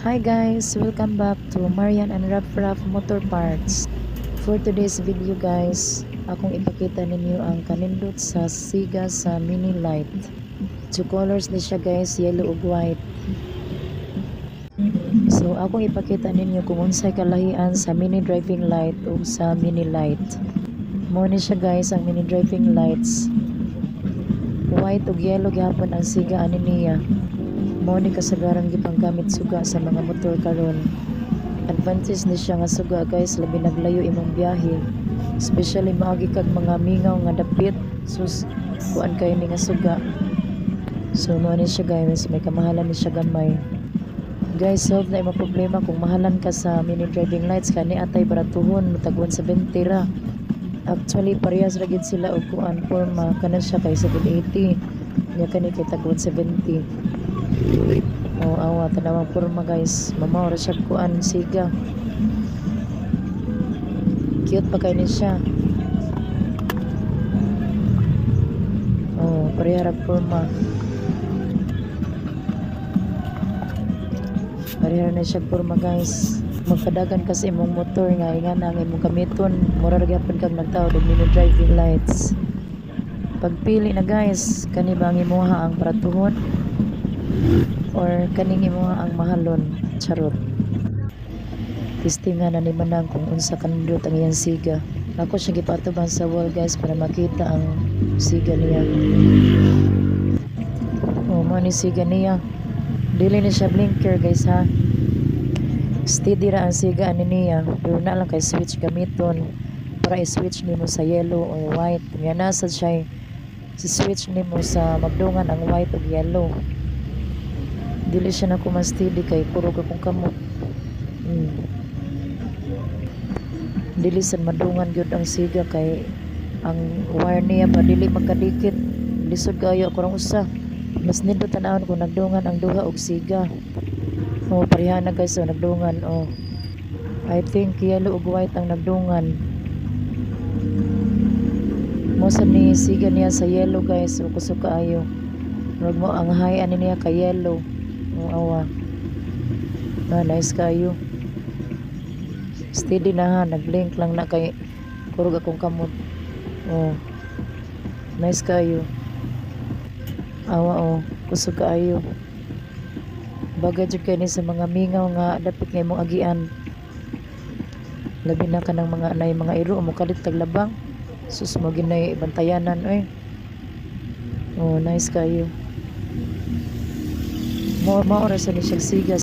Hi guys, welcome back to Marian and Raf Motor Parts. For today's video guys, akong ipakita ninyo ang kanindot sa siga sa mini light. Two colors na siya guys, yellow ug white. So akong ipakita ninyo kung unsay kalahian sa mini driving light ug sa mini light. Mo ni siya guys ang mini driving lights. White ug yellow gyapon ang siga ani niya. Mao ni kasagarang gipanggamit suga sa mga motor karon. Advantage ni siya nga suga guys, labi naglayo imong biyahe, especially maagi kag mga mingaw nga dapit, sus kuan kay ni nga suga. So mao ni siya guys, may kamahalan ni siya gamay guys. Solve na imong problema kung mahalan ka sa mini driving lights kani atay baratuhon tag 170 ra. Actually parehas ra gid sila og kuan forma, kanan siya kay 780 nya kani kay tag 170. Awa tanawang porma guys, mamaw ra siya kuan siga. Cute pa kay ni siya. Pareha ra porma. Pareha na siya porma guys. Magpadagan kasi imong motor nga ingan ang imong gamiton, mura ra gyapon kag nagtaod og mini driving lights. Pagpili na guys, kani ba ang imuha ang baratuhon or kaning imuha ang mahalon? Charot. Testingan na ni manang kung unsa kanindot ang iyang siga. Ako siya gipatuban sa wall guys para makita ang siga niya. Mo ni siga niya. Dili ni siya blinker guys ha. Steady ra ang siga ani niya. Pero na lang kay switch gamiton para i-switch nimo sa yellow or white. Nga nasa siya si-switch nimo sa magdungan ang white ug yellow. Dili siya na steady kay puro akong kamot. Dili sa madungan gyud ang siga kay ang wire niya pa dili magkadikit. Lisod kayo ako rang usa. Mas nindot tanawon kung nagdungan ang duha og siga. Pareha na guys, nagdungan. I think yellow ug white ang nagdungan. Mo sa ni siga niya sa yellow guys, kusog kaayo. Murag mo ang high ani niya kay yellow. Awa. Nice kayo. Steady na ha, nag-blink lang na kay kurog akong kamot. Nice kayo. Awa kusog kaayo. Bagay jud kay ni sa mga mingaw nga dapit nga imong agian. Labi na kanang mga anay mga iro mo kalit taglabang. Sus mo ginay bantayanan oy. Nice kayo. More ra sa ni siya siga